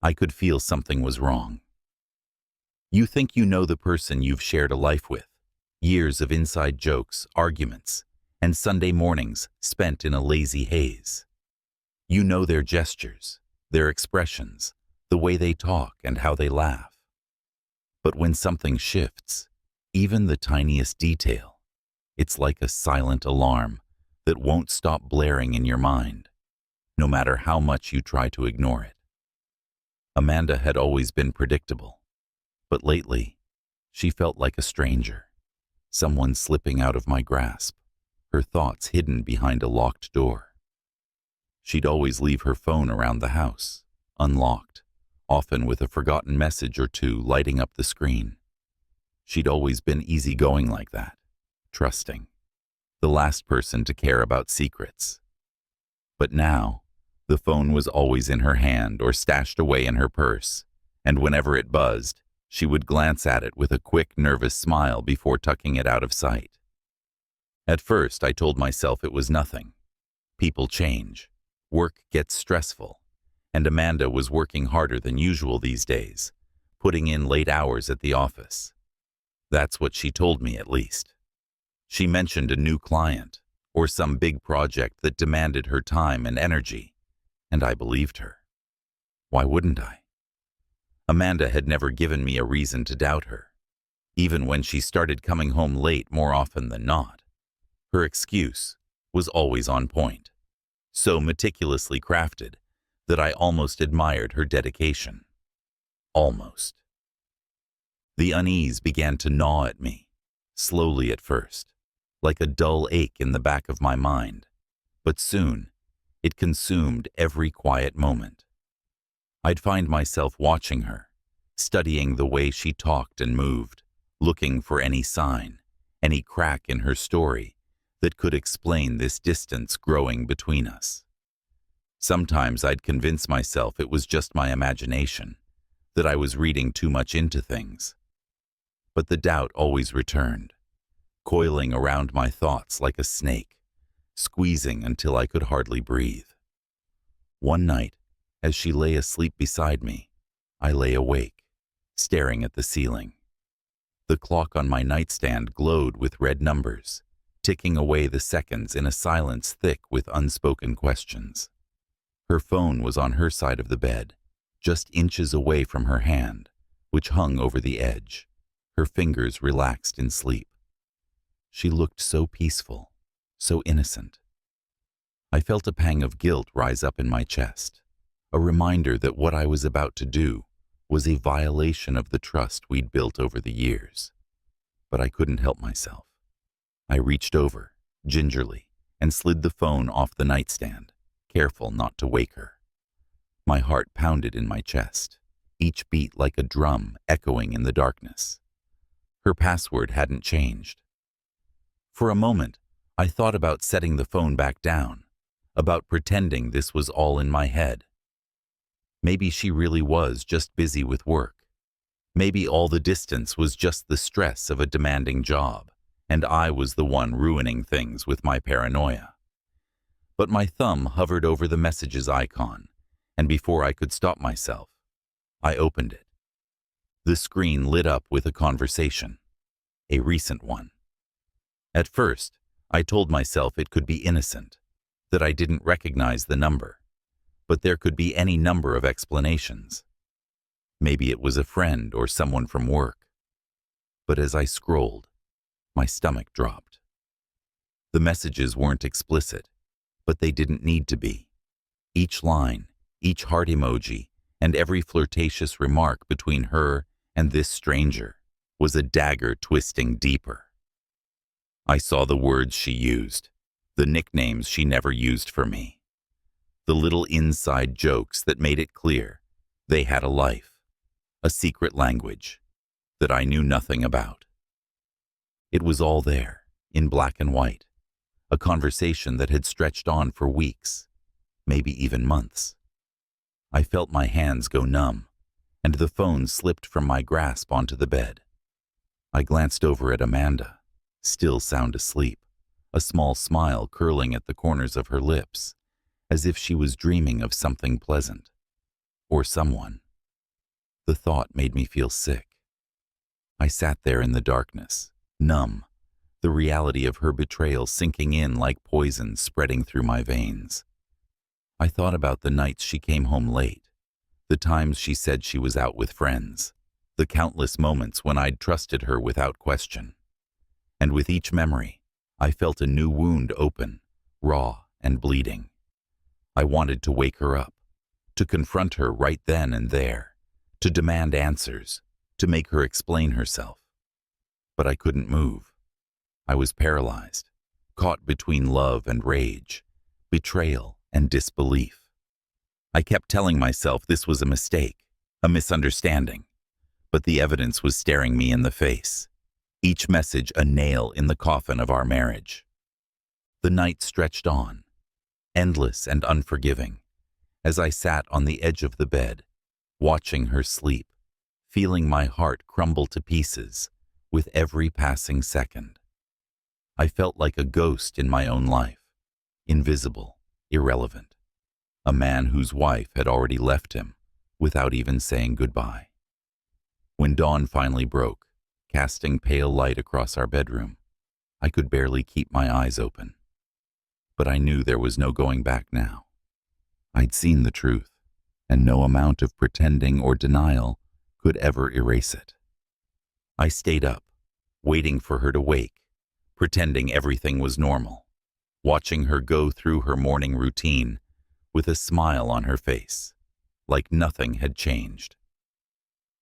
I could feel something was wrong. You think you know the person you've shared a life with, years of inside jokes, arguments, and Sunday mornings spent in a lazy haze. You know their gestures, their expressions, the way they talk and how they laugh. But when something shifts, even the tiniest detail, it's like a silent alarm that won't stop blaring in your mind, no matter how much you try to ignore it. Amanda had always been predictable, but lately, she felt like a stranger, someone slipping out of my grasp, her thoughts hidden behind a locked door. She'd always leave her phone around the house, unlocked, often with a forgotten message or two lighting up the screen. She'd always been easygoing like that, trusting, the last person to care about secrets. But now, the phone was always in her hand or stashed away in her purse, and whenever it buzzed, she would glance at it with a quick, nervous smile before tucking it out of sight. At first, I told myself it was nothing. People change. Work gets stressful. And Amanda was working harder than usual these days, putting in late hours at the office. That's what she told me, at least. She mentioned a new client, or some big project that demanded her time and energy, and I believed her. Why wouldn't I? Amanda had never given me a reason to doubt her, even when she started coming home late more often than not. Her excuse was always on point, so meticulously crafted that I almost admired her dedication. Almost. The unease began to gnaw at me, slowly at first, like a dull ache in the back of my mind, but soon it consumed every quiet moment. I'd find myself watching her, studying the way she talked and moved, looking for any sign, any crack in her story that could explain this distance growing between us. Sometimes I'd convince myself it was just my imagination, that I was reading too much into things. But the doubt always returned, coiling around my thoughts like a snake, squeezing until I could hardly breathe. One night, as she lay asleep beside me, I lay awake, staring at the ceiling. The clock on my nightstand glowed with red numbers, ticking away the seconds in a silence thick with unspoken questions. Her phone was on her side of the bed, just inches away from her hand, which hung over the edge, her fingers relaxed in sleep. She looked so peaceful, so innocent. I felt a pang of guilt rise up in my chest, a reminder that what I was about to do was a violation of the trust we'd built over the years. But I couldn't help myself. I reached over, gingerly, and slid the phone off the nightstand, careful not to wake her. My heart pounded in my chest, each beat like a drum echoing in the darkness. Her password hadn't changed. For a moment, I thought about setting the phone back down, about pretending this was all in my head. Maybe she really was just busy with work. Maybe all the distance was just the stress of a demanding job, and I was the one ruining things with my paranoia. But my thumb hovered over the messages icon, and before I could stop myself, I opened it. The screen lit up with a conversation, a recent one. At first, I told myself it could be innocent, that I didn't recognize the number, but there could be any number of explanations. Maybe it was a friend or someone from work. But as I scrolled, my stomach dropped. The messages weren't explicit, but they didn't need to be. Each line, each heart emoji, and every flirtatious remark between her and this stranger was a dagger twisting deeper. I saw the words she used, the nicknames she never used for me, the little inside jokes that made it clear they had a life, a secret language that I knew nothing about. It was all there, in black and white, a conversation that had stretched on for weeks, maybe even months. I felt my hands go numb, and the phone slipped from my grasp onto the bed. I glanced over at Amanda, still sound asleep, a small smile curling at the corners of her lips, as if she was dreaming of something pleasant, or someone. The thought made me feel sick. I sat there in the darkness, numb, the reality of her betrayal sinking in like poison spreading through my veins. I thought about the nights she came home late, the times she said she was out with friends, the countless moments when I'd trusted her without question. And with each memory, I felt a new wound open, raw and bleeding. I wanted to wake her up, to confront her right then and there, to demand answers, to make her explain herself. But I couldn't move. I was paralyzed, caught between love and rage, betrayal and disbelief. I kept telling myself this was a mistake, a misunderstanding, but the evidence was staring me in the face, each message a nail in the coffin of our marriage. The night stretched on, endless and unforgiving, as I sat on the edge of the bed, watching her sleep, feeling my heart crumble to pieces with every passing second. I felt like a ghost in my own life, invisible, irrelevant, a man whose wife had already left him without even saying goodbye. When dawn finally broke, casting pale light across our bedroom, I could barely keep my eyes open. But I knew there was no going back now. I'd seen the truth, and no amount of pretending or denial could ever erase it. I stayed up, waiting for her to wake, pretending everything was normal, watching her go through her morning routine with a smile on her face, like nothing had changed.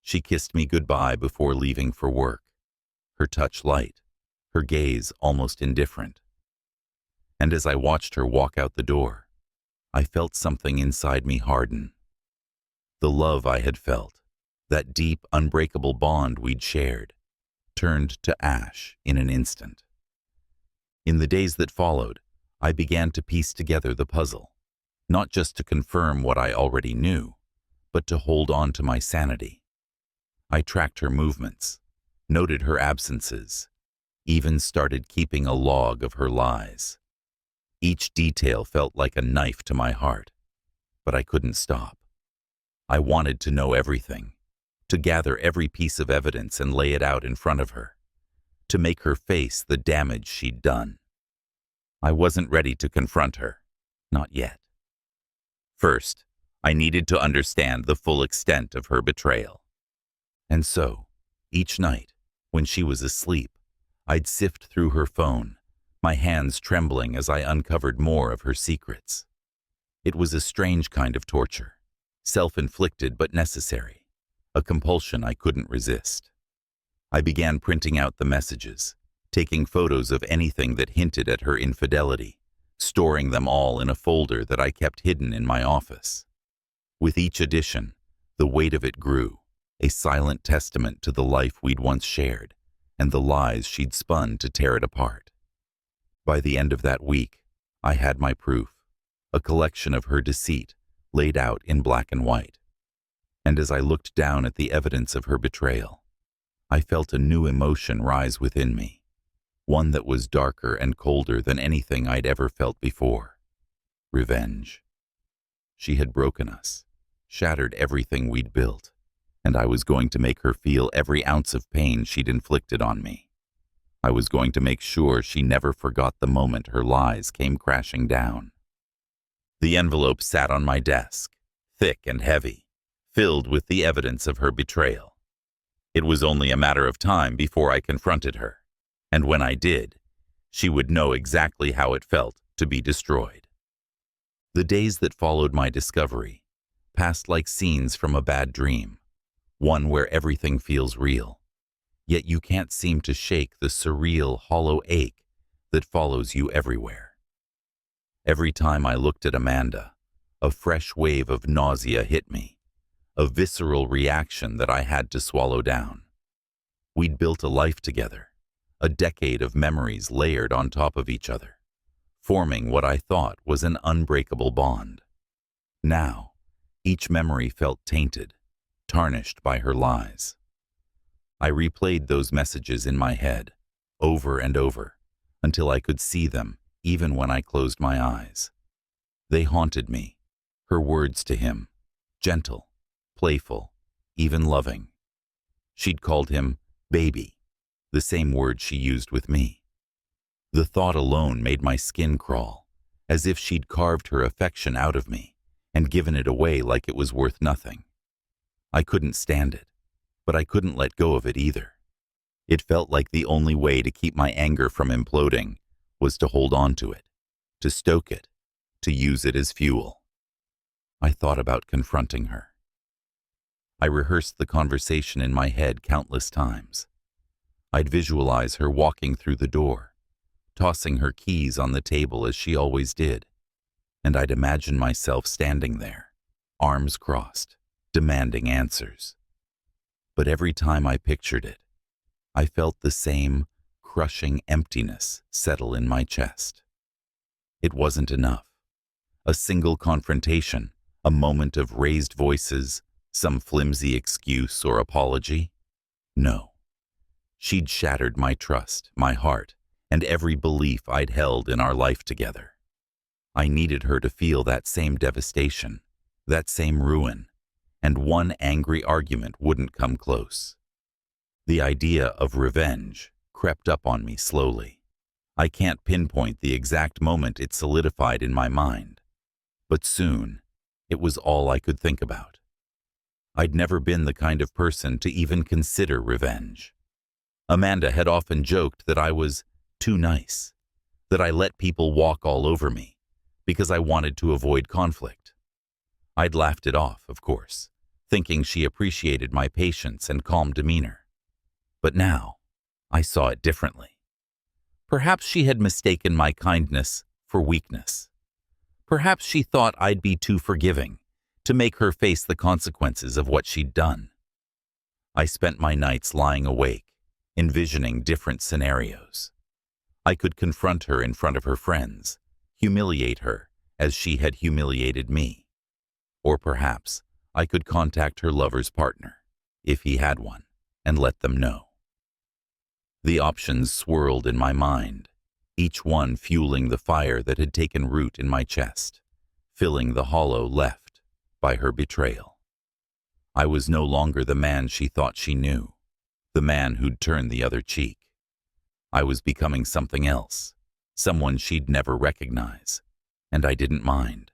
She kissed me goodbye before leaving for work, her touch light, her gaze almost indifferent. And as I watched her walk out the door, I felt something inside me harden. The love I had felt, that deep, unbreakable bond we'd shared, turned to ash in an instant. In the days that followed, I began to piece together the puzzle, not just to confirm what I already knew, but to hold on to my sanity. I tracked her movements, noted her absences, even started keeping a log of her lies. Each detail felt like a knife to my heart, but I couldn't stop. I wanted to know everything, to gather every piece of evidence and lay it out in front of her, to make her face the damage she'd done. I wasn't ready to confront her, not yet. First, I needed to understand the full extent of her betrayal. And so, each night, when she was asleep, I'd sift through her phone, my hands trembling as I uncovered more of her secrets. It was a strange kind of torture, self-inflicted but necessary, a compulsion I couldn't resist. I began printing out the messages, taking photos of anything that hinted at her infidelity, storing them all in a folder that I kept hidden in my office. With each edition, the weight of it grew, a silent testament to the life we'd once shared and the lies she'd spun to tear it apart. By the end of that week, I had my proof, a collection of her deceit laid out in black and white. And as I looked down at the evidence of her betrayal, I felt a new emotion rise within me, one that was darker and colder than anything I'd ever felt before. Revenge. She had broken us, shattered everything we'd built, and I was going to make her feel every ounce of pain she'd inflicted on me. I was going to make sure she never forgot the moment her lies came crashing down. The envelope sat on my desk, thick and heavy, filled with the evidence of her betrayal. It was only a matter of time before I confronted her, and when I did, she would know exactly how it felt to be destroyed. The days that followed my discovery passed like scenes from a bad dream, one where everything feels real, yet you can't seem to shake the surreal, hollow ache that follows you everywhere. Every time I looked at Amanda, a fresh wave of nausea hit me, a visceral reaction that I had to swallow down. We'd built a life together, a decade of memories layered on top of each other, forming what I thought was an unbreakable bond. Now, each memory felt tainted, tarnished by her lies. I replayed those messages in my head, over and over, until I could see them even when I closed my eyes. They haunted me, her words to him, gentle, playful, even loving. She'd called him baby, the same word she used with me. The thought alone made my skin crawl, as if she'd carved her affection out of me and given it away like it was worth nothing. I couldn't stand it, but I couldn't let go of it either. It felt like the only way to keep my anger from imploding was to hold on to it, to stoke it, to use it as fuel. I thought about confronting her. I rehearsed the conversation in my head countless times. I'd visualize her walking through the door, tossing her keys on the table as she always did, and I'd imagine myself standing there, arms crossed, demanding answers. But every time I pictured it, I felt the same crushing emptiness settle in my chest. It wasn't enough. A single confrontation, a moment of raised voices, some flimsy excuse or apology? No. She'd shattered my trust, my heart, and every belief I'd held in our life together. I needed her to feel that same devastation, that same ruin, and one angry argument wouldn't come close. The idea of revenge crept up on me slowly. I can't pinpoint the exact moment it solidified in my mind, but soon it was all I could think about. I'd never been the kind of person to even consider revenge. Amanda had often joked that I was too nice, that I let people walk all over me because I wanted to avoid conflict. I'd laughed it off, of course, thinking she appreciated my patience and calm demeanor. But now, I saw it differently. Perhaps she had mistaken my kindness for weakness. Perhaps she thought I'd be too forgiving to make her face the consequences of what she'd done. I spent my nights lying awake, envisioning different scenarios. I could confront her in front of her friends, humiliate her as she had humiliated me. Or perhaps I could contact her lover's partner, if he had one, and let them know. The options swirled in my mind, each one fueling the fire that had taken root in my chest, filling the hollow left by her betrayal. I was no longer the man she thought she knew, the man who'd turned the other cheek. I was becoming something else, someone she'd never recognize, and I didn't mind.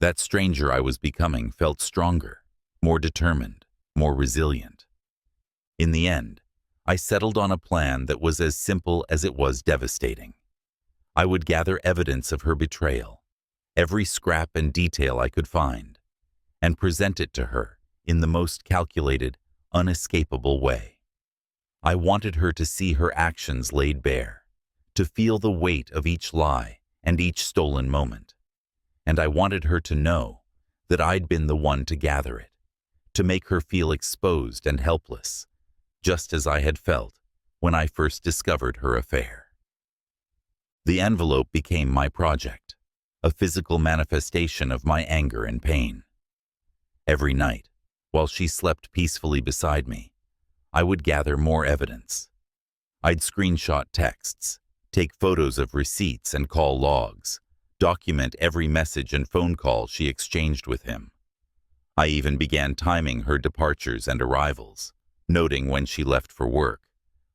That stranger I was becoming felt stronger, more determined, more resilient. In the end, I settled on a plan that was as simple as it was devastating. I would gather evidence of her betrayal, every scrap and detail I could find, and present it to her in the most calculated, unescapable way. I wanted her to see her actions laid bare, to feel the weight of each lie and each stolen moment. And I wanted her to know that I'd been the one to gather it, to make her feel exposed and helpless, just as I had felt when I first discovered her affair. The envelope became my project, a physical manifestation of my anger and pain. Every night, while she slept peacefully beside me, I would gather more evidence. I'd screenshot texts, take photos of receipts and call logs, document every message and phone call she exchanged with him. I even began timing her departures and arrivals, noting when she left for work,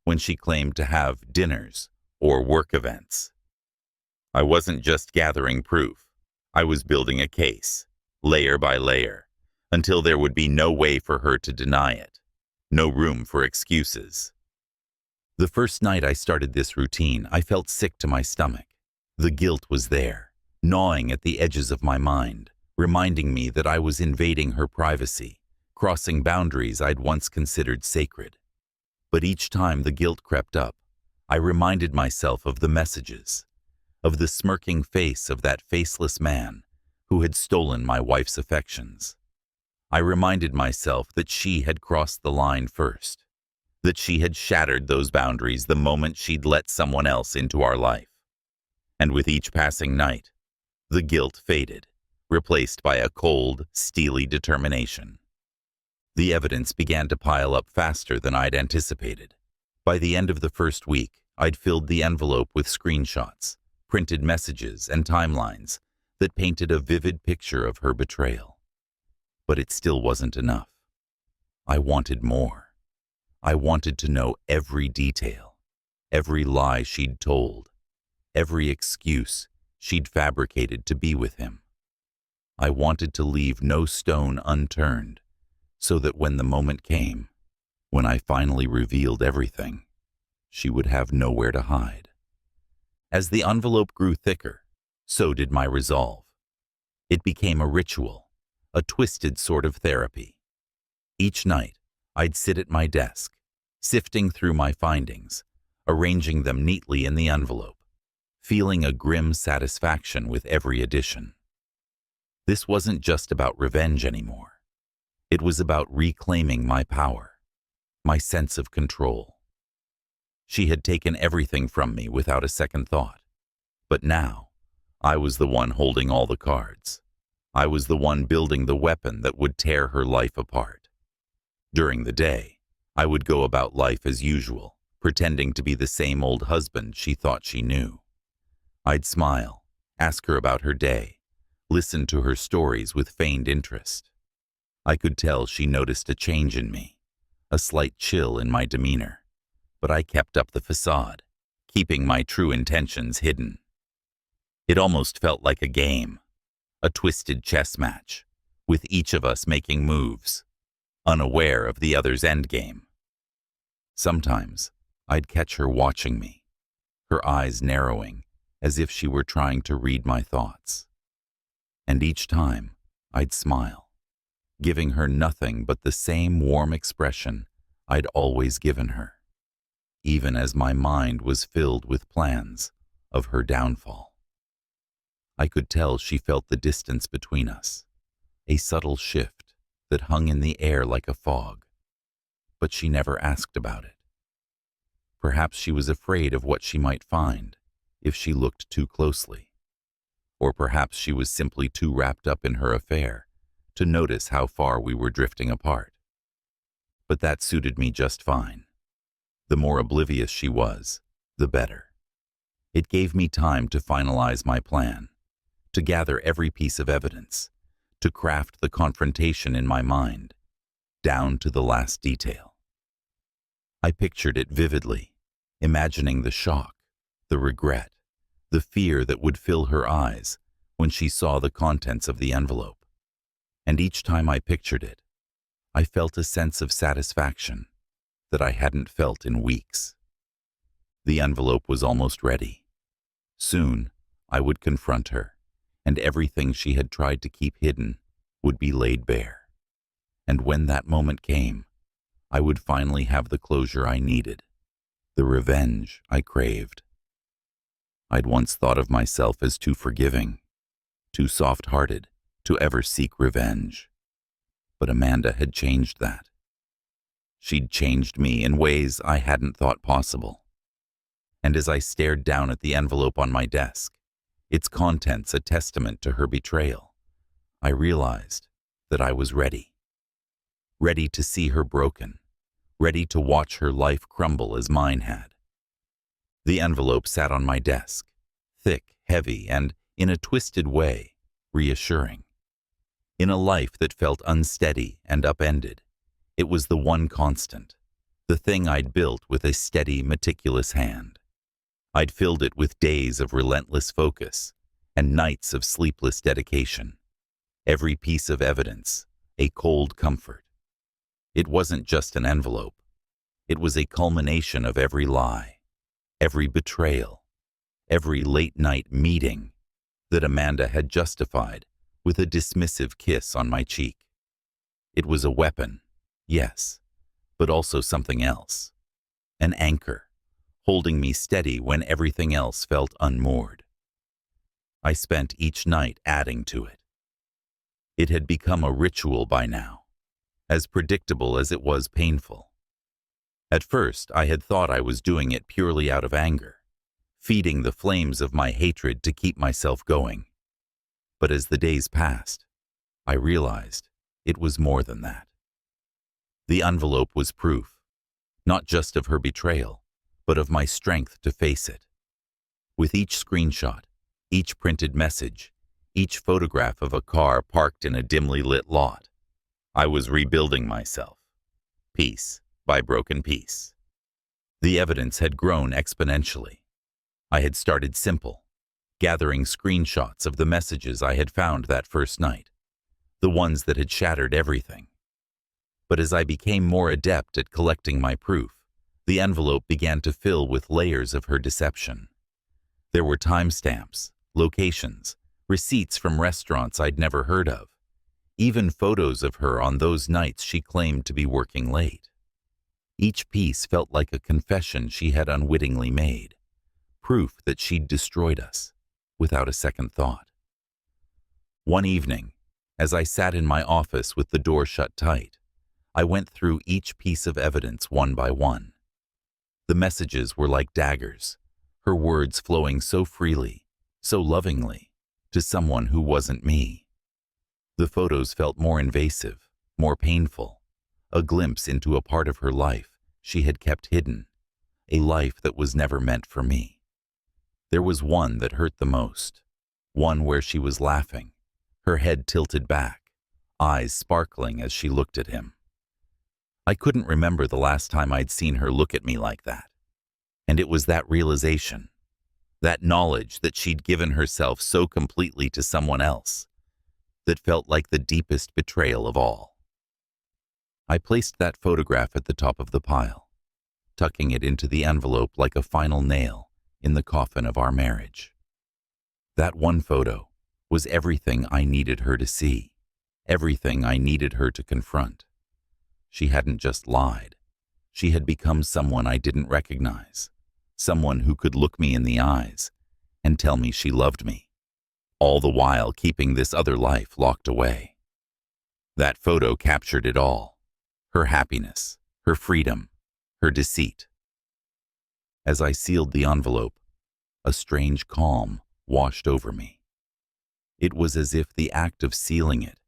when she claimed to have dinners or work events. I wasn't just gathering proof. I was building a case, layer by layer, until there would be no way for her to deny it, no room for excuses. The first night I started this routine, I felt sick to my stomach. The guilt was there, gnawing at the edges of my mind, reminding me that I was invading her privacy, crossing boundaries I'd once considered sacred. But each time the guilt crept up, I reminded myself of the messages, of the smirking face of that faceless man who had stolen my wife's affections. I reminded myself that she had crossed the line first, that she had shattered those boundaries the moment she'd let someone else into our life. And with each passing night, the guilt faded, replaced by a cold, steely determination. The evidence began to pile up faster than I'd anticipated. By the end of the first week, I'd filled the envelope with screenshots, printed messages, and timelines that painted a vivid picture of her betrayal. But it still wasn't enough. I wanted more. I wanted to know every detail, every lie she'd told, every excuse she'd fabricated to be with him. I wanted to leave no stone unturned, so that when the moment came, when I finally revealed everything, she would have nowhere to hide. As the envelope grew thicker, so did my resolve. It became a ritual, a twisted sort of therapy. Each night, I'd sit at my desk, sifting through my findings, arranging them neatly in the envelope, feeling a grim satisfaction with every addition. This wasn't just about revenge anymore. It was about reclaiming my power, my sense of control. She had taken everything from me without a second thought. But now, I was the one holding all the cards. I was the one building the weapon that would tear her life apart. During the day, I would go about life as usual, pretending to be the same old husband she thought she knew. I'd smile, ask her about her day, listen to her stories with feigned interest. I could tell she noticed a change in me, a slight chill in my demeanor, but I kept up the facade, keeping my true intentions hidden. It almost felt like a game, a twisted chess match, with each of us making moves, unaware of the other's endgame. Sometimes, I'd catch her watching me, her eyes narrowing, as if she were trying to read my thoughts. And each time, I'd smile, giving her nothing but the same warm expression I'd always given her, even as my mind was filled with plans of her downfall. I could tell she felt the distance between us, a subtle shift that hung in the air like a fog, but she never asked about it. Perhaps she was afraid of what she might find if she looked too closely, or perhaps she was simply too wrapped up in her affair to notice how far we were drifting apart. But that suited me just fine. The more oblivious she was, the better. It gave me time to finalize my plan, to gather every piece of evidence, to craft the confrontation in my mind, down to the last detail. I pictured it vividly, imagining the shock, the regret, the fear that would fill her eyes when she saw the contents of the envelope. And each time I pictured it, I felt a sense of satisfaction that I hadn't felt in weeks. The envelope was almost ready. Soon, I would confront her, and everything she had tried to keep hidden would be laid bare. And when that moment came, I would finally have the closure I needed, the revenge I craved. I'd once thought of myself as too forgiving, too soft-hearted to ever seek revenge. But Amanda had changed that. She'd changed me in ways I hadn't thought possible. And as I stared down at the envelope on my desk, its contents a testament to her betrayal, I realized that I was ready. Ready to see her broken, ready to watch her life crumble as mine had. The envelope sat on my desk, thick, heavy, and, in a twisted way, reassuring. In a life that felt unsteady and upended, it was the one constant, the thing I'd built with a steady, meticulous hand. I'd filled it with days of relentless focus and nights of sleepless dedication. Every piece of evidence, a cold comfort. It wasn't just an envelope. It was a culmination of every lie, every betrayal, every late-night meeting that Amanda had justified with a dismissive kiss on my cheek. It was a weapon, yes, but also something else. An anchor, holding me steady when everything else felt unmoored. I spent each night adding to it. It had become a ritual by now, as predictable as it was painful. At first, I had thought I was doing it purely out of anger, feeding the flames of my hatred to keep myself going. But as the days passed, I realized it was more than that. The envelope was proof, not just of her betrayal, but of my strength to face it. With each screenshot, each printed message, each photograph of a car parked in a dimly lit lot, I was rebuilding myself, piece by broken piece. The evidence had grown exponentially. I had started simple, gathering screenshots of the messages I had found that first night, the ones that had shattered everything. But as I became more adept at collecting my proof, the envelope began to fill with layers of her deception. There were timestamps, locations, receipts from restaurants I'd never heard of, even photos of her on those nights she claimed to be working late. Each piece felt like a confession she had unwittingly made, proof that she'd destroyed us, without a second thought. One evening, as I sat in my office with the door shut tight, I went through each piece of evidence one by one. The messages were like daggers, her words flowing so freely, so lovingly, to someone who wasn't me. The photos felt more invasive, more painful, a glimpse into a part of her life she had kept hidden, a life that was never meant for me. There was one that hurt the most, one where she was laughing, her head tilted back, eyes sparkling as she looked at him. I couldn't remember the last time I'd seen her look at me like that. And it was that realization, that knowledge that she'd given herself so completely to someone else, that felt like the deepest betrayal of all. I placed that photograph at the top of the pile, tucking it into the envelope like a final nail in the coffin of our marriage. That one photo was everything I needed her to see, everything I needed her to confront. She hadn't just lied. She had become someone I didn't recognize, someone who could look me in the eyes and tell me she loved me, all the while keeping this other life locked away. That photo captured it all, her happiness, her freedom, her deceit. As I sealed the envelope, a strange calm washed over me. It was as if the act of sealing it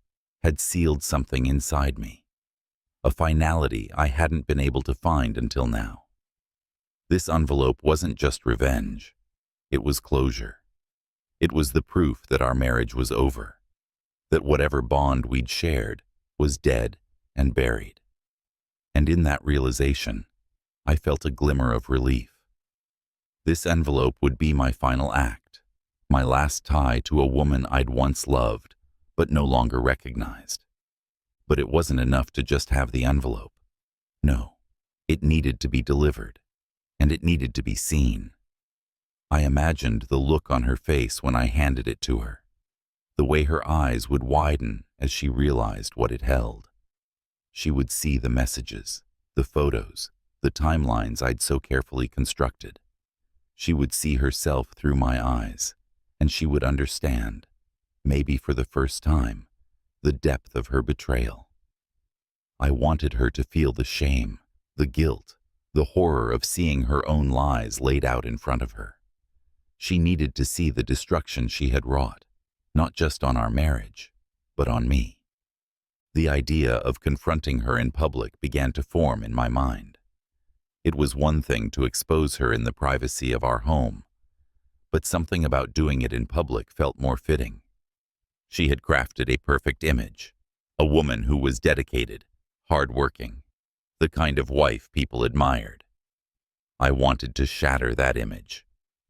had sealed something inside me, a finality I hadn't been able to find until now. This envelope wasn't just revenge, it was closure. It was the proof that our marriage was over, that whatever bond we'd shared was dead and buried. And in that realization, I felt a glimmer of relief. This envelope would be my final act, my last tie to a woman I'd once loved but no longer recognized. But it wasn't enough to just have the envelope. No, it needed to be delivered, and it needed to be seen. I imagined the look on her face when I handed it to her, the way her eyes would widen as she realized what it held. She would see the messages, the photos, the timelines I'd so carefully constructed. She would see herself through my eyes, and she would understand, maybe for the first time, the depth of her betrayal. I wanted her to feel the shame, the guilt, the horror of seeing her own lies laid out in front of her. She needed to see the destruction she had wrought, not just on our marriage, but on me. The idea of confronting her in public began to form in my mind. It was one thing to expose her in the privacy of our home, but something about doing it in public felt more fitting. She had crafted a perfect image, a woman who was dedicated, hardworking, the kind of wife people admired. I wanted to shatter that image,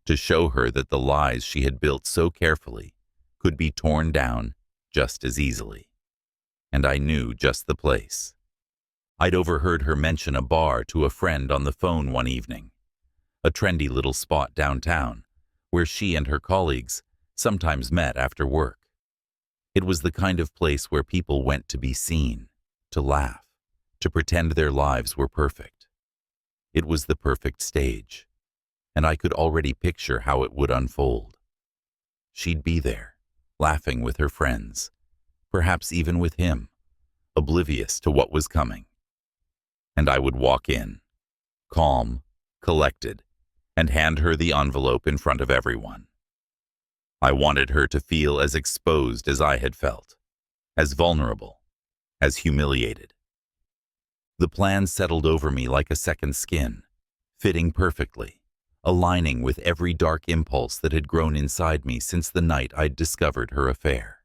to show her that the lies she had built so carefully could be torn down just as easily. And I knew just the place. I'd overheard her mention a bar to a friend on the phone one evening, a trendy little spot downtown where she and her colleagues sometimes met after work. It was the kind of place where people went to be seen, to laugh, to pretend their lives were perfect. It was the perfect stage, and I could already picture how it would unfold. She'd be there, laughing with her friends, perhaps even with him, oblivious to what was coming. And I would walk in, calm, collected, and hand her the envelope in front of everyone. I wanted her to feel as exposed as I had felt, as vulnerable, as humiliated. The plan settled over me like a second skin, fitting perfectly, aligning with every dark impulse that had grown inside me since the night I'd discovered her affair.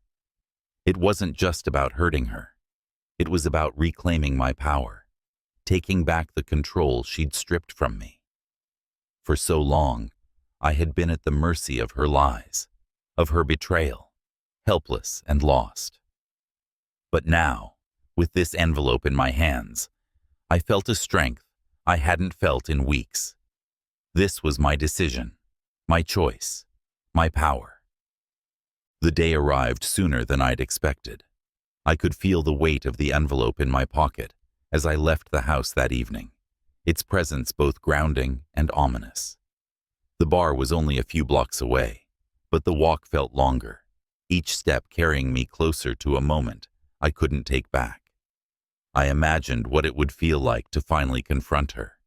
It wasn't just about hurting her. It was about reclaiming my power, taking back the control she'd stripped from me. For so long, I had been at the mercy of her lies, of her betrayal, helpless and lost. But now, with this envelope in my hands, I felt a strength I hadn't felt in weeks. This was my decision, my choice, my power. The day arrived sooner than I'd expected. I could feel the weight of the envelope in my pocket as I left the house that evening, its presence both grounding and ominous. The bar was only a few blocks away, but the walk felt longer, each step carrying me closer to a moment I couldn't take back. I imagined what it would feel like to finally confront her,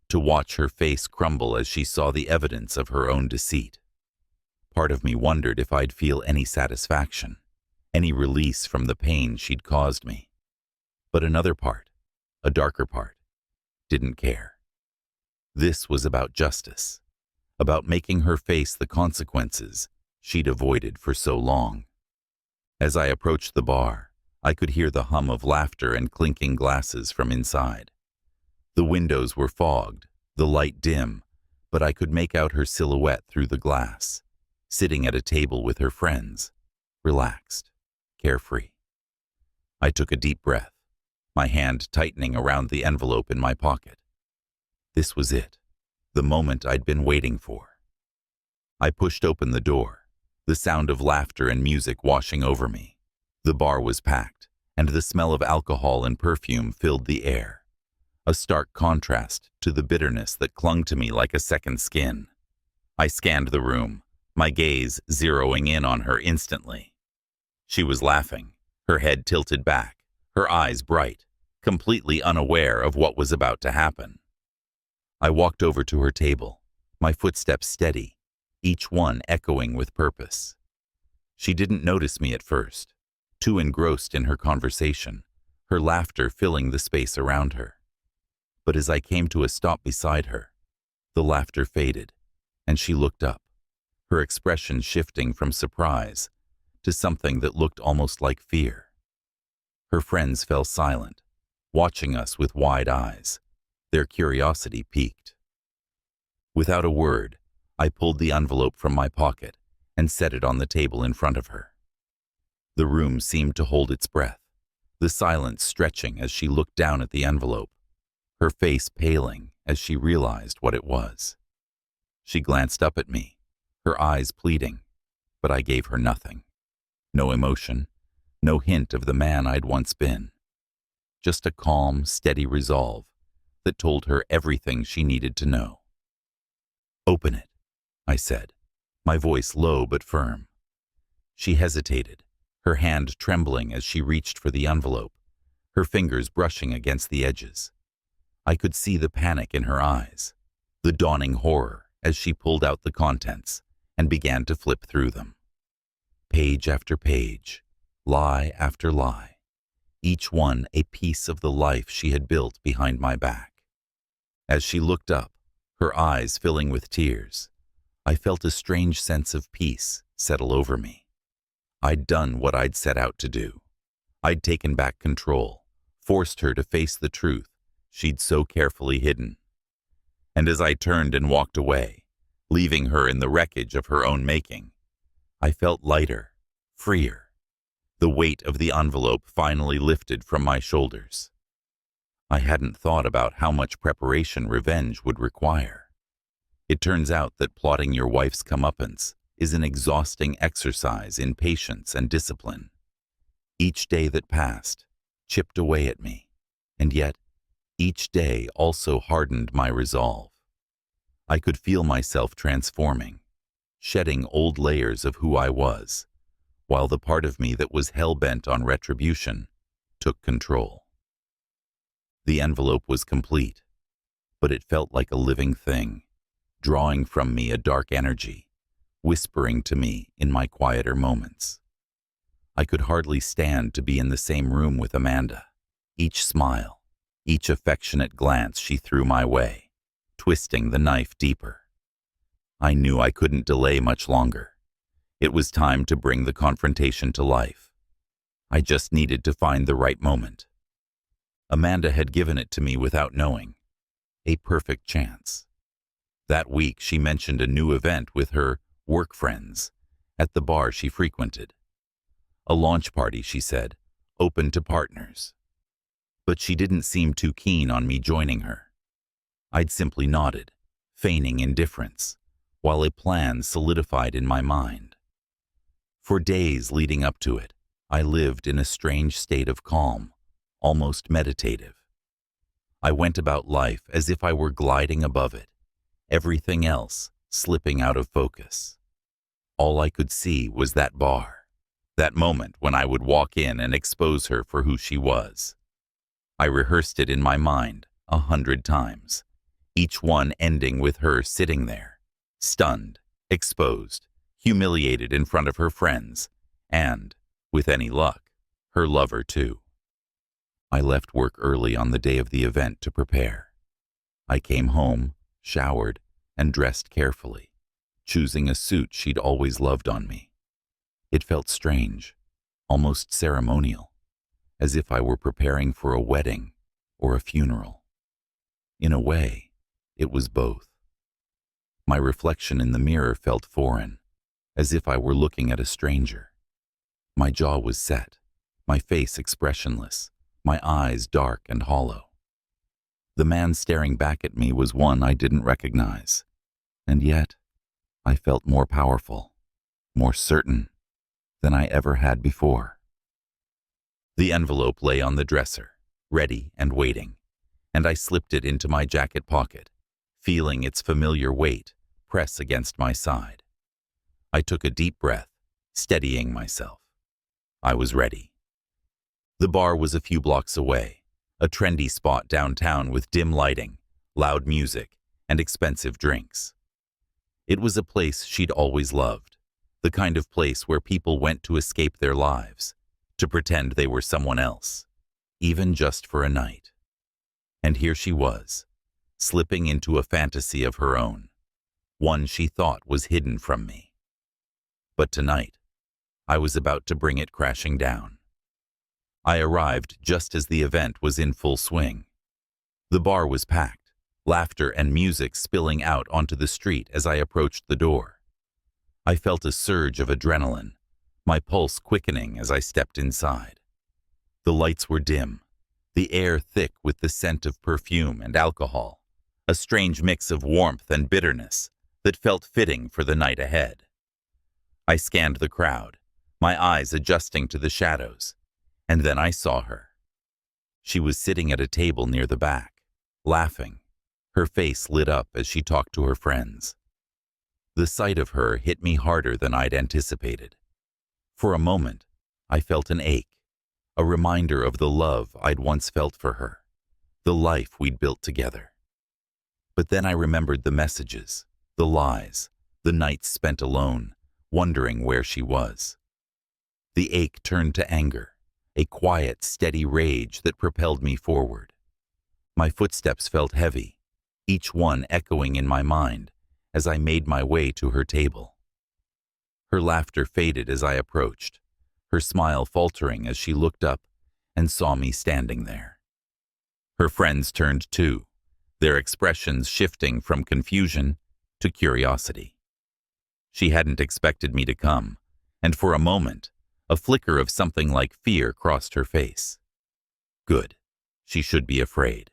to watch her face crumble as she saw the evidence of her own deceit. Part of me wondered if I'd feel any satisfaction, any release from the pain she'd caused me. But another part, a darker part, didn't care. This was about justice, about making her face the consequences she'd avoided for so long. As I approached the bar, I could hear the hum of laughter and clinking glasses from inside. The windows were fogged, the light dim, but I could make out her silhouette through the glass, sitting at a table with her friends, relaxed, carefree. I took a deep breath, my hand tightening around the envelope in my pocket. This was it, the moment I'd been waiting for. I pushed open the door, the sound of laughter and music washing over me. The bar was packed, and the smell of alcohol and perfume filled the air, a stark contrast to the bitterness that clung to me like a second skin. I scanned the room, my gaze zeroing in on her instantly. She was laughing, her head tilted back, her eyes bright, completely unaware of what was about to happen. I walked over to her table, my footsteps steady, each one echoing with purpose. She didn't notice me at first, too engrossed in her conversation, her laughter filling the space around her. But as I came to a stop beside her, the laughter faded, and she looked up, her expression shifting from surprise to something that looked almost like fear. Her friends fell silent, watching us with wide eyes, their curiosity piqued. Without a word, I pulled the envelope from my pocket and set it on the table in front of her. The room seemed to hold its breath, the silence stretching as she looked down at the envelope, her face paling as she realized what it was. She glanced up at me, her eyes pleading, but I gave her nothing. No emotion, no hint of the man I'd once been. Just a calm, steady resolve that told her everything she needed to know. "Open it," I said, my voice low but firm. She hesitated, her hand trembling as she reached for the envelope, her fingers brushing against the edges. I could see the panic in her eyes, the dawning horror as she pulled out the contents and began to flip through them. Page after page, lie after lie, each one a piece of the life she had built behind my back. As she looked up, her eyes filling with tears, I felt a strange sense of peace settle over me. I'd done what I'd set out to do. I'd taken back control, forced her to face the truth she'd so carefully hidden. And as I turned and walked away, leaving her in the wreckage of her own making, I felt lighter, freer. The weight of the envelope finally lifted from my shoulders. I hadn't thought about how much preparation revenge would require. It turns out that plotting your wife's comeuppance is an exhausting exercise in patience and discipline. Each day that passed chipped away at me, and yet each day also hardened my resolve. I could feel myself transforming, shedding old layers of who I was, while the part of me that was hell-bent on retribution took control. The envelope was complete, but it felt like a living thing, drawing from me a dark energy, whispering to me in my quieter moments. I could hardly stand to be in the same room with Amanda. Each smile, each affectionate glance she threw my way, twisting the knife deeper. I knew I couldn't delay much longer. It was time to bring the confrontation to life. I just needed to find the right moment. Amanda had given it to me without knowing. A perfect chance. That week she mentioned a new event with her work friends at the bar she frequented. A launch party, she said, open to partners. But she didn't seem too keen on me joining her. I'd simply nodded, feigning indifference, while a plan solidified in my mind. For days leading up to it, I lived in a strange state of calm, almost meditative. I went about life as if I were gliding above it, everything else slipping out of focus. All I could see was that bar, that moment when I would walk in and expose her for who she was. I rehearsed it in my mind 100 times, each one ending with her sitting there, stunned, exposed, humiliated in front of her friends, and, with any luck, her lover too. I left work early on the day of the event to prepare. I came home, showered, and dressed carefully, choosing a suit she'd always loved on me. It felt strange, almost ceremonial, as if I were preparing for a wedding or a funeral. In a way, it was both. My reflection in the mirror felt foreign, as if I were looking at a stranger. My jaw was set, my face expressionless, my eyes dark and hollow. The man staring back at me was one I didn't recognize, and yet I felt more powerful, more certain than I ever had before. The envelope lay on the dresser, ready and waiting, and I slipped it into my jacket pocket, feeling its familiar weight press against my side. I took a deep breath, steadying myself. I was ready. The bar was a few blocks away, a trendy spot downtown with dim lighting, loud music, and expensive drinks. It was a place she'd always loved, the kind of place where people went to escape their lives, to pretend they were someone else, even just for a night. And here she was, slipping into a fantasy of her own, one she thought was hidden from me. But tonight, I was about to bring it crashing down. I arrived just as the event was in full swing. The bar was packed, laughter and music spilling out onto the street as I approached the door. I felt a surge of adrenaline, my pulse quickening as I stepped inside. The lights were dim, the air thick with the scent of perfume and alcohol, a strange mix of warmth and bitterness that felt fitting for the night ahead. I scanned the crowd, my eyes adjusting to the shadows, and then I saw her. She was sitting at a table near the back, laughing, her face lit up as she talked to her friends. The sight of her hit me harder than I'd anticipated. For a moment, I felt an ache, a reminder of the love I'd once felt for her, the life we'd built together. But then I remembered the messages, the lies, the nights spent alone, wondering where she was. The ache turned to anger, a quiet, steady rage that propelled me forward. My footsteps felt heavy, each one echoing in my mind as I made my way to her table. Her laughter faded as I approached, her smile faltering as she looked up and saw me standing there. Her friends turned too, their expressions shifting from confusion to curiosity. She hadn't expected me to come, and for a moment, a flicker of something like fear crossed her face. Good. She should be afraid.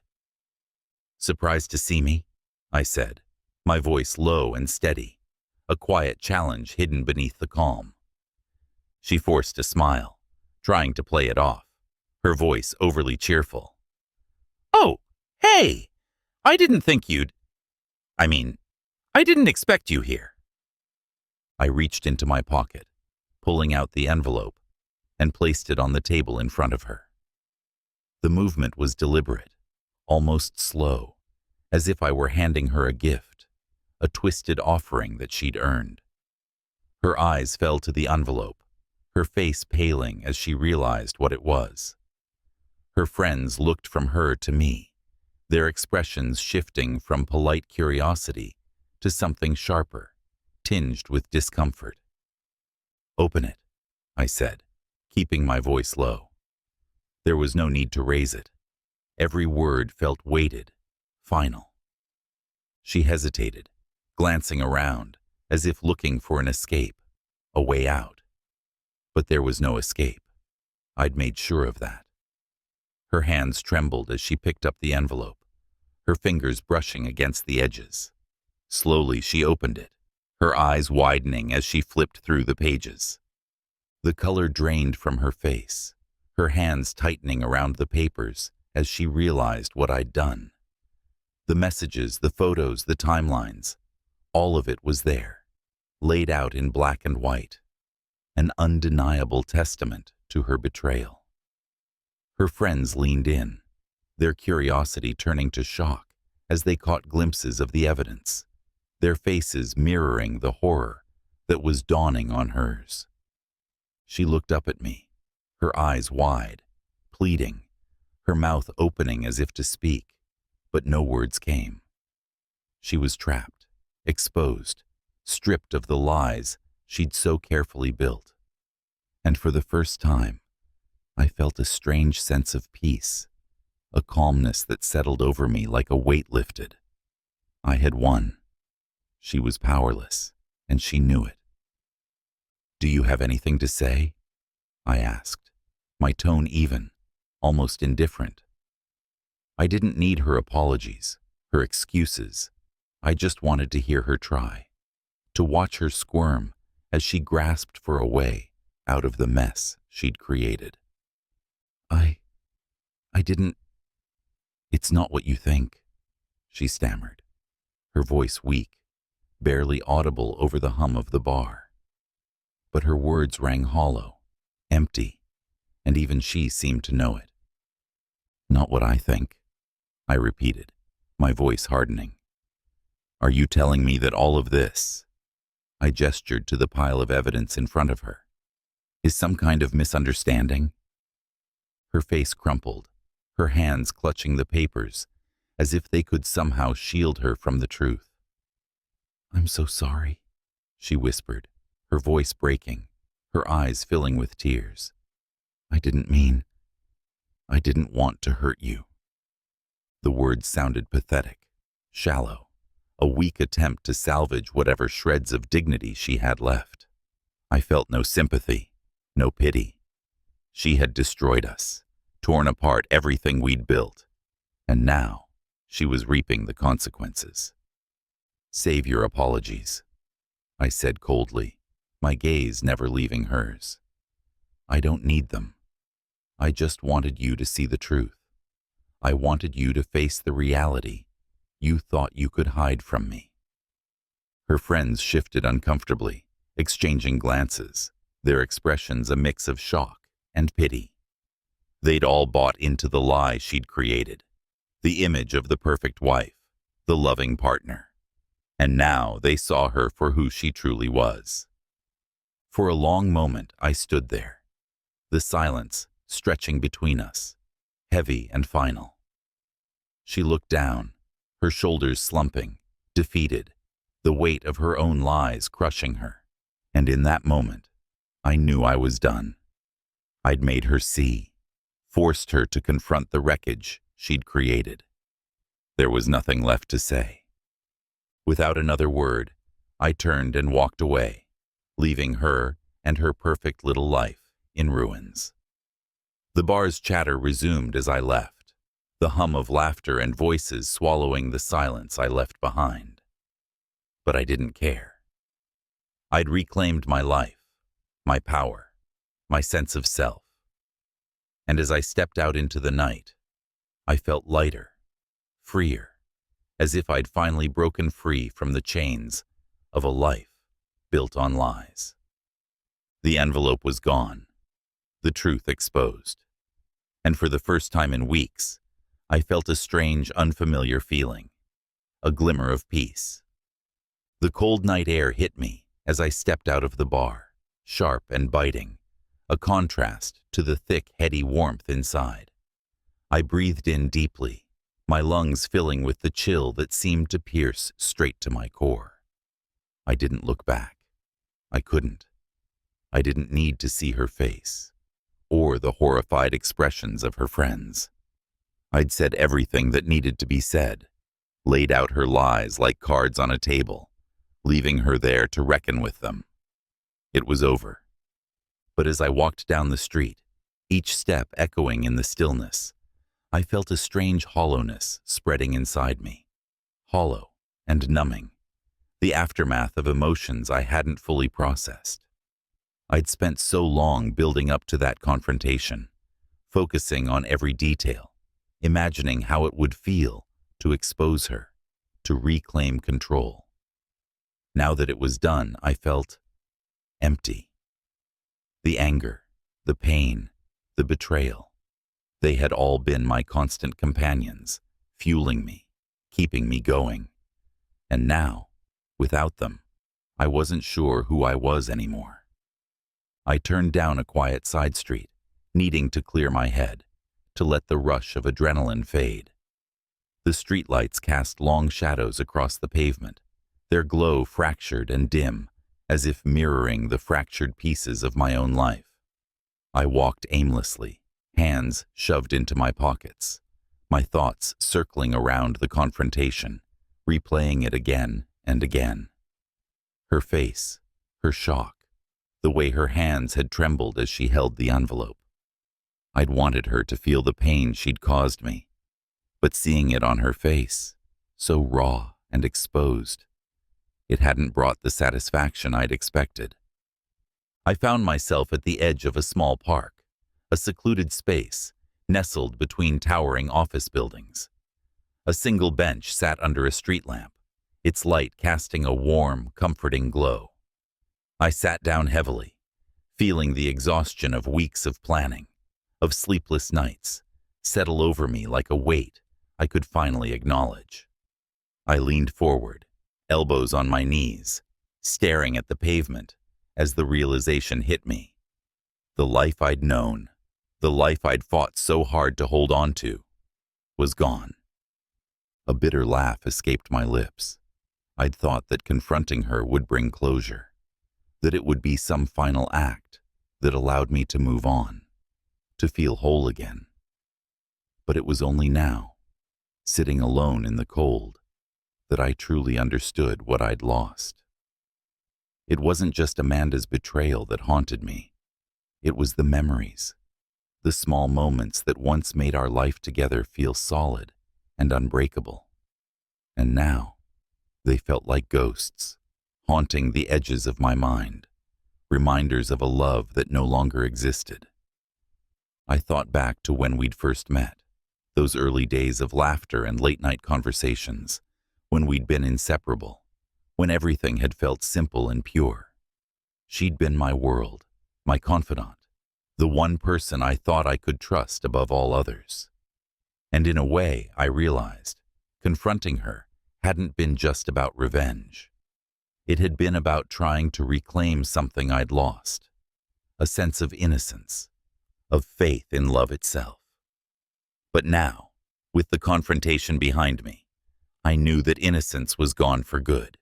"Surprised to see me?" I said, my voice low and steady, a quiet challenge hidden beneath the calm. She forced a smile, trying to play it off, her voice overly cheerful. "Oh, hey! I didn't think you'd... I didn't expect you here." I reached into my pocket, pulling out the envelope, and placed it on the table in front of her. The movement was deliberate, almost slow, as if I were handing her a gift, a twisted offering that she'd earned. Her eyes fell to the envelope, her face paling as she realized what it was. Her friends looked from her to me, their expressions shifting from polite curiosity to something sharper, tinged with discomfort. "Open it," I said, keeping my voice low. There was no need to raise it. Every word felt weighted, final. She hesitated, glancing around, as if looking for an escape, a way out. But there was no escape. I'd made sure of that. Her hands trembled as she picked up the envelope, her fingers brushing against the edges. Slowly she opened it, her eyes widening as she flipped through the pages. The color drained from her face, her hands tightening around the papers as she realized what I'd done. The messages, the photos, the timelines, all of it was there, laid out in black and white, an undeniable testament to her betrayal. Her friends leaned in, their curiosity turning to shock as they caught glimpses of the evidence, their faces mirroring the horror that was dawning on hers. She looked up at me, her eyes wide, pleading, her mouth opening as if to speak, but no words came. She was trapped, exposed, stripped of the lies she'd so carefully built. And for the first time, I felt a strange sense of peace, a calmness that settled over me like a weight lifted. I had won. She was powerless, and she knew it. "Do you have anything to say?" I asked, my tone even, almost indifferent. I didn't need her apologies, her excuses. I just wanted to hear her try, to watch her squirm as she grasped for a way out of the mess she'd created. I didn't... It's not what you think," she stammered, her voice weak, barely audible over the hum of the bar. But her words rang hollow, empty, and even she seemed to know it. "Not what I think," I repeated, my voice hardening. "Are you telling me that all of this," I gestured to the pile of evidence in front of her, "is some kind of misunderstanding?" Her face crumpled, her hands clutching the papers, as if they could somehow shield her from the truth. "I'm so sorry," she whispered, her voice breaking, her eyes filling with tears. I didn't want to hurt you." The words sounded pathetic, shallow, a weak attempt to salvage whatever shreds of dignity she had left. I felt no sympathy, no pity. She had destroyed us, torn apart everything we'd built, and now she was reaping the consequences. "Save your apologies," I said coldly, my gaze never leaving hers. "I don't need them. I just wanted you to see the truth. I wanted you to face the reality you thought you could hide from me." Her friends shifted uncomfortably, exchanging glances, their expressions a mix of shock and pity. They'd all bought into the lie she'd created, the image of the perfect wife, the loving partner. And now they saw her for who she truly was. For a long moment I stood there, the silence stretching between us, heavy and final. She looked down, her shoulders slumping, defeated, the weight of her own lies crushing her. And in that moment, I knew I was done. I'd made her see, forced her to confront the wreckage she'd created. There was nothing left to say. Without another word, I turned and walked away, leaving her and her perfect little life in ruins. The bar's chatter resumed as I left, the hum of laughter and voices swallowing the silence I left behind. But I didn't care. I'd reclaimed my life, my power, my sense of self. And as I stepped out into the night, I felt lighter, freer, as if I'd finally broken free from the chains of a life built on lies. The envelope was gone, the truth exposed. And for the first time in weeks, I felt a strange, unfamiliar feeling, a glimmer of peace. The cold night air hit me as I stepped out of the bar, sharp and biting, a contrast to the thick, heady warmth inside. I breathed in deeply, my lungs filling with the chill that seemed to pierce straight to my core. I didn't look back. I couldn't. I didn't need to see her face, or the horrified expressions of her friends. I'd said everything that needed to be said, laid out her lies like cards on a table, leaving her there to reckon with them. It was over. But as I walked down the street, each step echoing in the stillness, I felt a strange hollowness spreading inside me. Hollow and numbing, the aftermath of emotions I hadn't fully processed. I'd spent so long building up to that confrontation, focusing on every detail, imagining how it would feel to expose her, to reclaim control. Now that it was done, I felt empty. The anger, the pain, the betrayal, they had all been my constant companions, fueling me, keeping me going. And now, without them, I wasn't sure who I was anymore. I turned down a quiet side street, needing to clear my head, to let the rush of adrenaline fade. The streetlights cast long shadows across the pavement, their glow fractured and dim, as if mirroring the fractured pieces of my own life. I walked aimlessly, hands shoved into my pockets, my thoughts circling around the confrontation, replaying it again and again. Her face, her shock, the way her hands had trembled as she held the envelope. I'd wanted her to feel the pain she'd caused me, but seeing it on her face, so raw and exposed, it hadn't brought the satisfaction I'd expected. I found myself at the edge of a small park, a secluded space nestled between towering office buildings. A single bench sat under a street lamp, its light casting a warm, comforting glow. I sat down heavily, feeling the exhaustion of weeks of planning, of sleepless nights, settle over me like a weight I could finally acknowledge. I leaned forward, elbows on my knees, staring at the pavement as the realization hit me. The life I'd known, the life I'd fought so hard to hold on to, was gone. A bitter laugh escaped my lips. I'd thought that confronting her would bring closure, that it would be some final act that allowed me to move on, to feel whole again. But it was only now, sitting alone in the cold, that I truly understood what I'd lost. It wasn't just Amanda's betrayal that haunted me. It was the memories, the small moments that once made our life together feel solid and unbreakable. And now, they felt like ghosts, haunting the edges of my mind, reminders of a love that no longer existed. I thought back to when we'd first met, those early days of laughter and late-night conversations, when we'd been inseparable, when everything had felt simple and pure. She'd been my world, my confidant, the one person I thought I could trust above all others. And in a way, I realized, confronting her hadn't been just about revenge. It had been about trying to reclaim something I'd lost, a sense of innocence, of faith in love itself. But now, with the confrontation behind me, I knew that innocence was gone for good.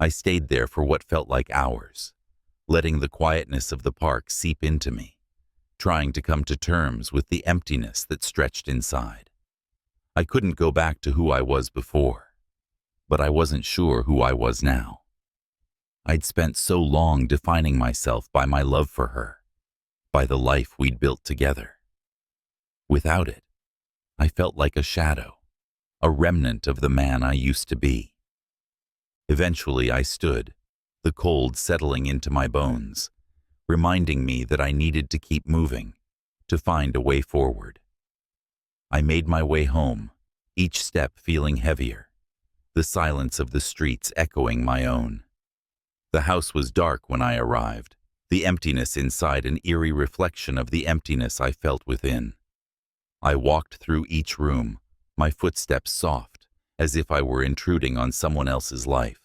I stayed there for what felt like hours, letting the quietness of the park seep into me, trying to come to terms with the emptiness that stretched inside. I couldn't go back to who I was before, but I wasn't sure who I was now. I'd spent so long defining myself by my love for her, by the life we'd built together. Without it, I felt like a shadow, a remnant of the man I used to be. Eventually I stood, the cold settling into my bones, reminding me that I needed to keep moving, to find a way forward. I made my way home, each step feeling heavier, the silence of the streets echoing my own. The house was dark when I arrived, the emptiness inside an eerie reflection of the emptiness I felt within. I walked through each room, my footsteps soft, as if I were intruding on someone else's life.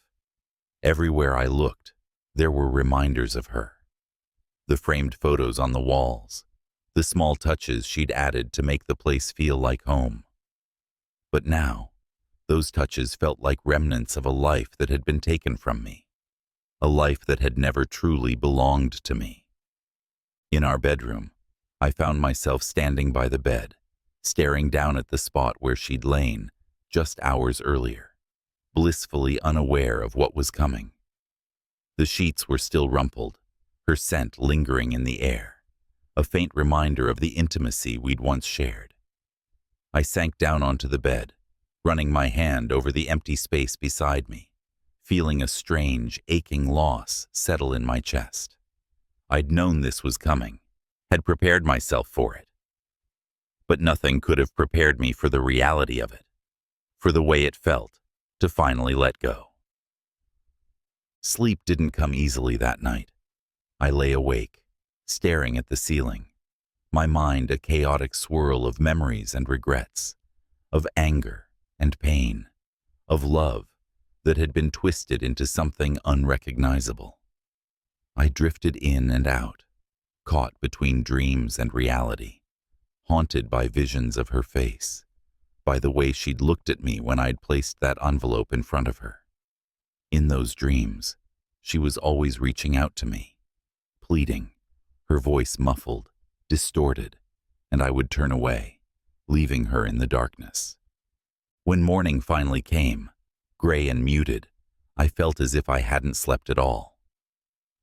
Everywhere I looked, there were reminders of her. The framed photos on the walls, the small touches she'd added to make the place feel like home. But now, those touches felt like remnants of a life that had been taken from me, a life that had never truly belonged to me. In our bedroom, I found myself standing by the bed, staring down at the spot where she'd lain just hours earlier, blissfully unaware of what was coming. The sheets were still rumpled, her scent lingering in the air, a faint reminder of the intimacy we'd once shared. I sank down onto the bed, running my hand over the empty space beside me, feeling a strange, aching loss settle in my chest. I'd known this was coming, had prepared myself for it. But nothing could have prepared me for the reality of it, for the way it felt to finally let go. Sleep didn't come easily that night. I lay awake, staring at the ceiling, my mind a chaotic swirl of memories and regrets, of anger and pain, of love that had been twisted into something unrecognizable. I drifted in and out, caught between dreams and reality, haunted by visions of her face, by the way she'd looked at me when I'd placed that envelope in front of her. In those dreams, she was always reaching out to me, pleading, her voice muffled, distorted, and I would turn away, leaving her in the darkness. When morning finally came, gray and muted, I felt as if I hadn't slept at all.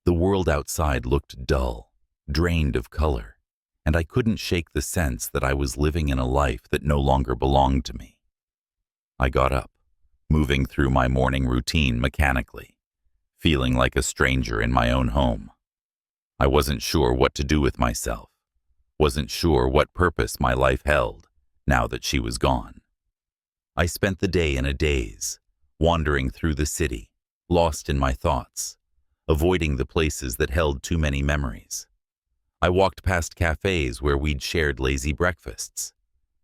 The world outside looked dull, drained of color, and I couldn't shake the sense that I was living in a life that no longer belonged to me. I got up, moving through my morning routine mechanically, feeling like a stranger in my own home. I wasn't sure what to do with myself, wasn't sure what purpose my life held now that she was gone. I spent the day in a daze, wandering through the city, lost in my thoughts, avoiding the places that held too many memories. I walked past cafes where we'd shared lazy breakfasts,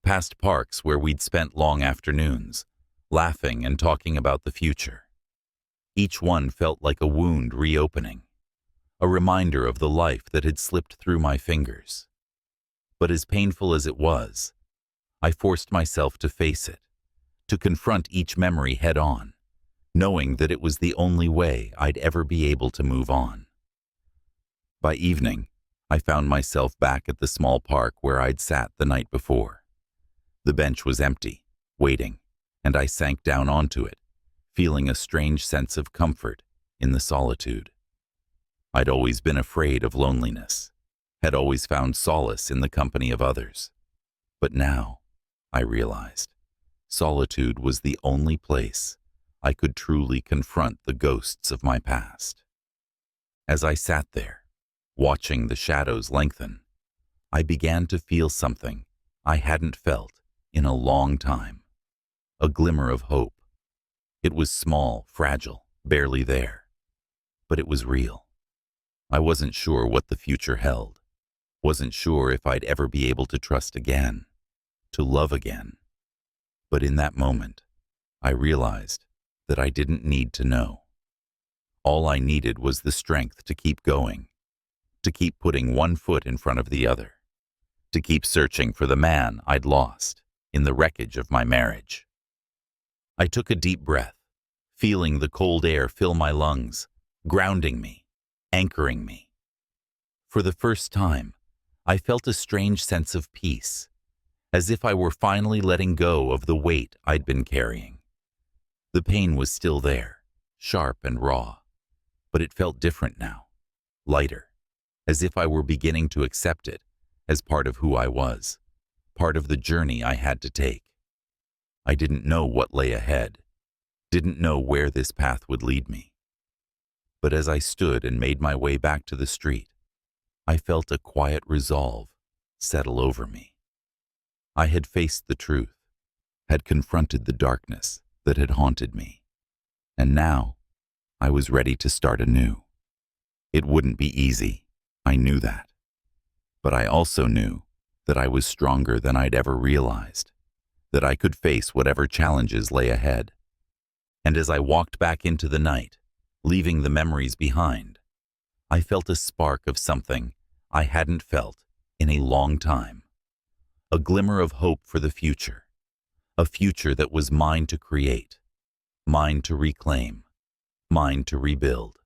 past parks where we'd spent long afternoons, laughing and talking about the future. Each one felt like a wound reopening, a reminder of the life that had slipped through my fingers. But as painful as it was, I forced myself to face it, to confront each memory head-on, knowing that it was the only way I'd ever be able to move on. By evening, I found myself back at the small park where I'd sat the night before. The bench was empty, waiting, and I sank down onto it, feeling a strange sense of comfort in the solitude. I'd always been afraid of loneliness, had always found solace in the company of others. But now, I realized, solitude was the only place I could truly confront the ghosts of my past. As I sat there, watching the shadows lengthen, I began to feel something I hadn't felt in a long time, a glimmer of hope. It was small, fragile, barely there, but it was real. I wasn't sure what the future held, wasn't sure if I'd ever be able to trust again, to love again. But in that moment, I realized that I didn't need to know. All I needed was the strength to keep going, to keep putting one foot in front of the other, to keep searching for the man I'd lost in the wreckage of my marriage. I took a deep breath, feeling the cold air fill my lungs, grounding me, anchoring me. For the first time, I felt a strange sense of peace, as if I were finally letting go of the weight I'd been carrying. The pain was still there, sharp and raw, but it felt different now, lighter, as if I were beginning to accept it as part of who I was, part of the journey I had to take. I didn't know what lay ahead, didn't know where this path would lead me. But as I stood and made my way back to the street, I felt a quiet resolve settle over me. I had faced the truth, had confronted the darkness that had haunted me, and now I was ready to start anew. It wouldn't be easy, I knew that. But I also knew that I was stronger than I'd ever realized, that I could face whatever challenges lay ahead. And as I walked back into the night, leaving the memories behind, I felt a spark of something I hadn't felt in a long time. A glimmer of hope for the future, a future that was mine to create, mine to reclaim, mine to rebuild.